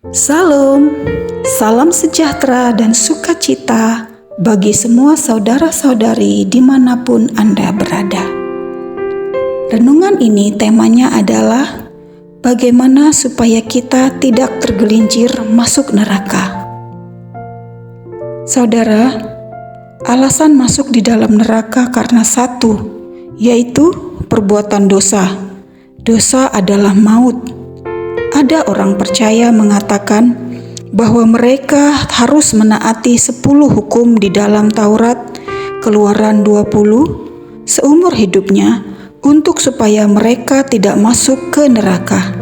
Salam, salam sejahtera dan sukacita bagi semua saudara-saudari dimanapun Anda berada. Renungan ini temanya adalah bagaimana supaya kita tidak tergelincir masuk neraka. Saudara, alasan masuk di dalam neraka karena satu, yaitu perbuatan dosa. Dosa adalah maut. Ada orang percaya mengatakan bahwa mereka harus menaati 10 hukum di dalam Taurat, Keluaran 20, seumur hidupnya untuk supaya mereka tidak masuk ke neraka.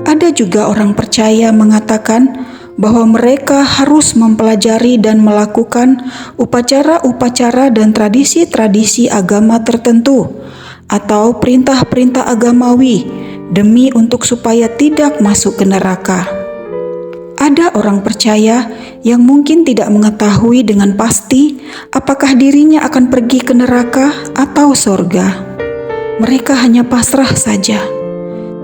Ada juga orang percaya mengatakan bahwa mereka harus mempelajari dan melakukan upacara-upacara dan tradisi-tradisi agama tertentu atau perintah-perintah agamawi demi untuk supaya tidak masuk ke neraka. Ada orang percaya yang mungkin tidak mengetahui dengan pasti apakah dirinya akan pergi ke neraka atau sorga. Mereka hanya pasrah saja.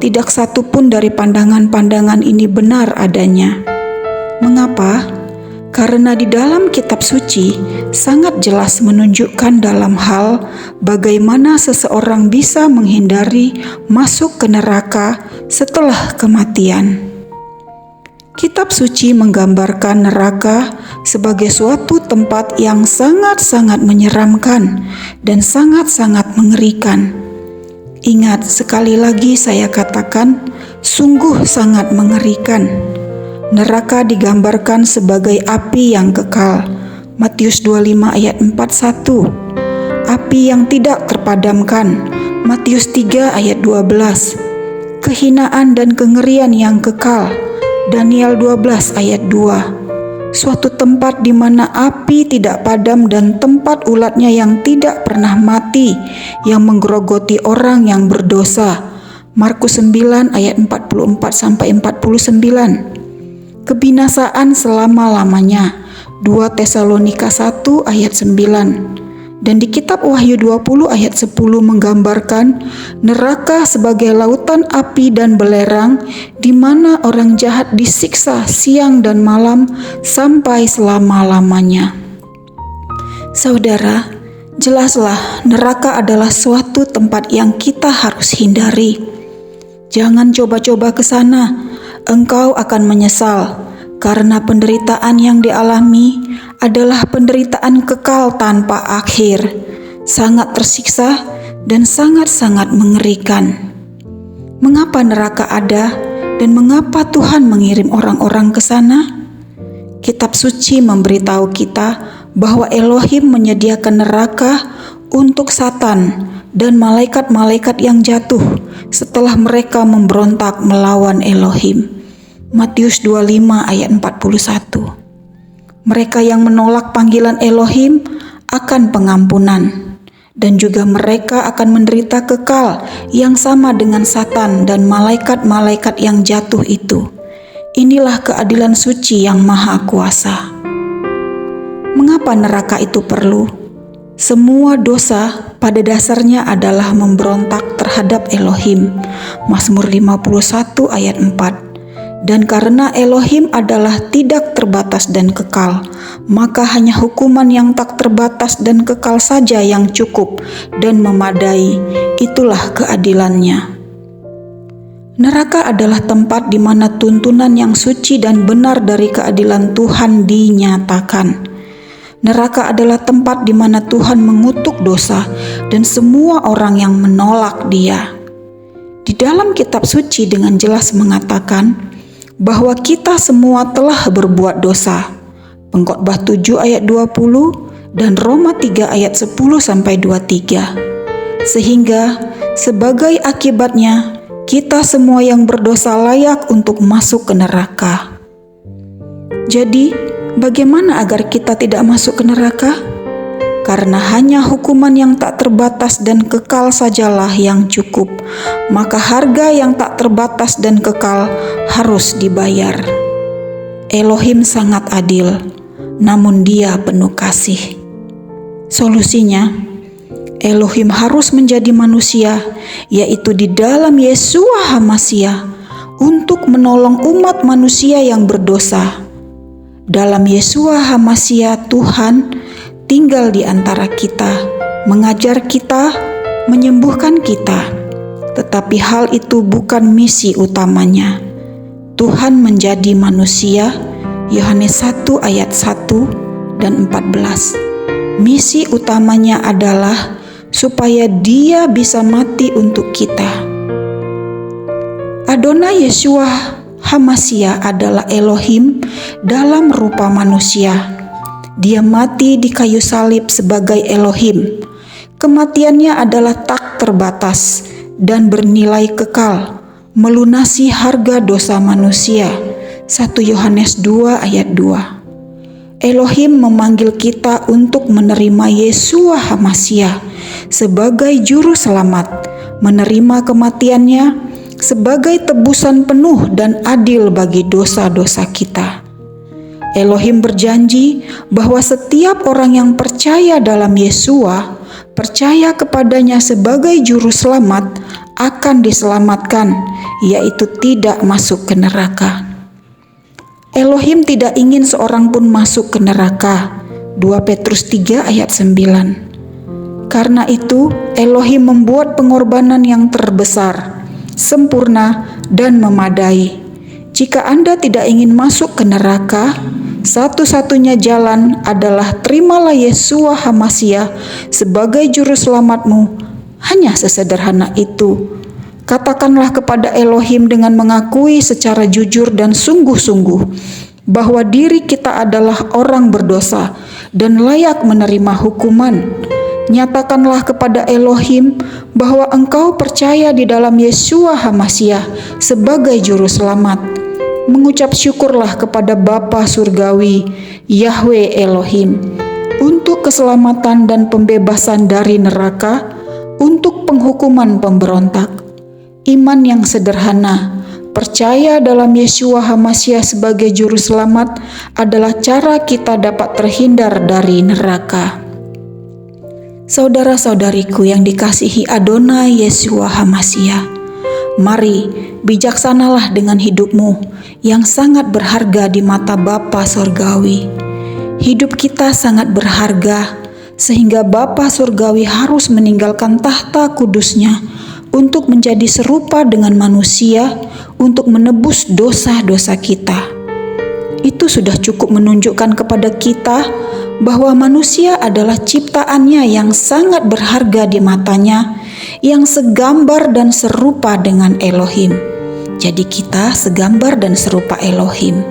Tidak satu pun dari pandangan-pandangan ini benar adanya. Mengapa? Karena di dalam kitab suci sangat jelas menunjukkan dalam hal bagaimana seseorang bisa menghindari masuk ke neraka setelah kematian. Kitab suci menggambarkan neraka sebagai suatu tempat yang sangat-sangat menyeramkan dan sangat-sangat mengerikan. Ingat, sekali lagi saya katakan, sungguh sangat mengerikan. Neraka digambarkan sebagai api yang kekal. Matius 25 ayat 41. Api yang tidak terpadamkan. Matius 3 ayat 12. Kehinaan dan kengerian yang kekal. Daniel 12 ayat 2. Suatu tempat di mana api tidak padam dan tempat ulatnya yang tidak pernah mati, yang menggerogoti orang yang berdosa. Markus 9 ayat 44 sampai 49. Kebinasaan selama-lamanya. 2 Tesalonika 1 ayat 9. Dan di kitab Wahyu 20 ayat 10 menggambarkan neraka sebagai lautan api dan belerang di mana orang jahat disiksa siang dan malam sampai selama-lamanya. Saudara, jelaslah neraka adalah suatu tempat yang kita harus hindari. Jangan coba-coba ke sana. Engkau akan menyesal karena penderitaan yang dialami adalah penderitaan kekal tanpa akhir, sangat tersiksa dan sangat-sangat mengerikan. Mengapa neraka ada dan mengapa Tuhan mengirim orang-orang ke sana? Kitab suci memberitahu kita bahwa Elohim menyediakan neraka untuk Satan dan malaikat-malaikat yang jatuh setelah mereka memberontak melawan Elohim. Matius 25 ayat 41. Mereka yang menolak panggilan Elohim akan pengampunan, dan juga mereka akan menderita kekal yang sama dengan Satan dan malaikat-malaikat yang jatuh itu. Inilah keadilan suci yang maha kuasa. Mengapa neraka itu perlu? Semua dosa pada dasarnya adalah memberontak terhadap Elohim. Mazmur 51 ayat 4. Dan karena Elohim adalah tidak terbatas dan kekal, maka hanya hukuman yang tak terbatas dan kekal saja yang cukup dan memadai. Itulah keadilannya. Neraka adalah tempat di mana tuntunan yang suci dan benar dari keadilan Tuhan dinyatakan. Neraka adalah tempat di mana Tuhan mengutuk dosa dan semua orang yang menolak Dia. Di dalam kitab suci dengan jelas mengatakan bahwa kita semua telah berbuat dosa. Pengkhotbah 7 ayat 20 dan Roma 3 ayat 10 sampai 23. Sehingga sebagai akibatnya kita semua yang berdosa layak untuk masuk ke neraka. Jadi, bagaimana agar kita tidak masuk ke neraka? Karena hanya hukuman yang tak terbatas dan kekal sajalah yang cukup, maka harga yang tak terbatas dan kekal harus dibayar. Elohim sangat adil, namun Dia penuh kasih. Solusinya, Elohim harus menjadi manusia, yaitu di dalam Yeshua HaMasyiah, untuk menolong umat manusia yang berdosa. Dalam Yeshua HaMasiah, Tuhan tinggal di antara kita, mengajar kita, menyembuhkan kita. Tetapi hal itu bukan misi utamanya. Tuhan menjadi manusia, Yohanes 1 ayat 1 dan 14. Misi utamanya adalah supaya Dia bisa mati untuk kita. Adonai Yeshua HaMasiah adalah Elohim dalam rupa manusia. Dia mati di kayu salib sebagai Elohim. Kematiannya adalah tak terbatas dan bernilai kekal, melunasi harga dosa manusia. 1 Yohanes 2 ayat 2. Elohim memanggil kita untuk menerima Yeshua HaMasiah sebagai juru selamat, menerima kematiannya sebagai tebusan penuh dan adil bagi dosa-dosa kita. Elohim berjanji bahwa setiap orang yang percaya dalam Yeshua, percaya kepadanya sebagai juru selamat, akan diselamatkan, yaitu tidak masuk ke neraka. Elohim tidak ingin seorang pun masuk ke neraka. 2 Petrus 3 ayat 9. Karena itu, Elohim membuat pengorbanan yang terbesar, sempurna, dan memadai. Jika Anda tidak ingin masuk ke neraka, satu-satunya jalan adalah terimalah Yeshua HaMasiah sebagai juru selamatmu. Hanya sesederhana itu. Katakanlah kepada Elohim dengan mengakui secara jujur dan sungguh-sungguh bahwa diri kita adalah orang berdosa dan layak menerima hukuman. Nyatakanlah kepada Elohim bahwa engkau percaya di dalam Yeshua HaMasiah sebagai juru selamat. Mengucap syukurlah kepada Bapa Surgawi, Yahweh Elohim, untuk keselamatan dan pembebasan dari neraka, untuk penghukuman pemberontak. Iman yang sederhana, percaya dalam Yeshua HaMasiah sebagai juru selamat adalah cara kita dapat terhindar dari neraka. Saudara-saudariku yang dikasihi Adonai Yeshua HaMasiah, mari bijaksanalah dengan hidupmu yang sangat berharga di mata Bapa Surgawi. Hidup kita sangat berharga sehingga Bapa Surgawi harus meninggalkan tahta kudusnya untuk menjadi serupa dengan manusia untuk menebus dosa-dosa kita. Itu sudah cukup menunjukkan kepada kita bahwa manusia adalah ciptaannya yang sangat berharga di matanya, yang segambar dan serupa dengan Elohim. Jadi kita segambar dan serupa Elohim.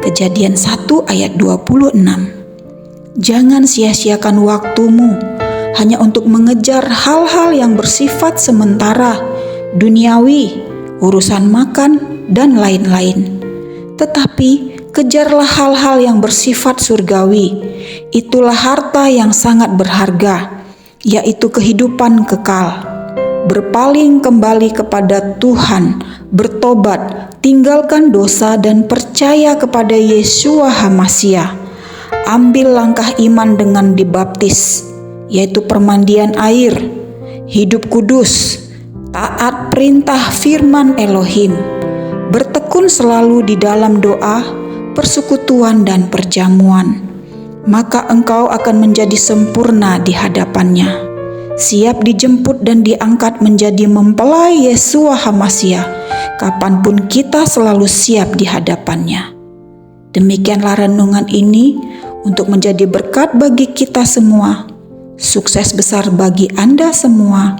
Kejadian 1 ayat 26. Jangan sia-siakan waktumu hanya untuk mengejar hal-hal yang bersifat sementara, duniawi, urusan makan, dan lain-lain. Tetapi kejarlah hal-hal yang bersifat surgawi. Itulah harta yang sangat berharga, yaitu kehidupan kekal. Berpaling kembali kepada Tuhan, bertobat, tinggalkan dosa dan percaya kepada Yeshua HaMasiah. Ambil langkah iman dengan dibaptis, yaitu permandian air, hidup kudus, taat perintah firman Elohim, bertekun selalu di dalam doa, persekutuan dan perjamuan. Maka engkau akan menjadi sempurna di hadapannya, siap dijemput dan diangkat menjadi mempelai Yeshua HaMasiah, kapanpun kita selalu siap di hadapannya. Demikianlah renungan ini untuk menjadi berkat bagi kita semua. Sukses besar bagi Anda semua.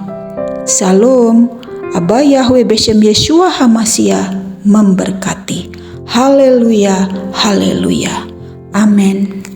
Shalom. Abba Yahweh Beshem Yeshua HaMasiah memberkati. Haleluya, haleluya. Amin.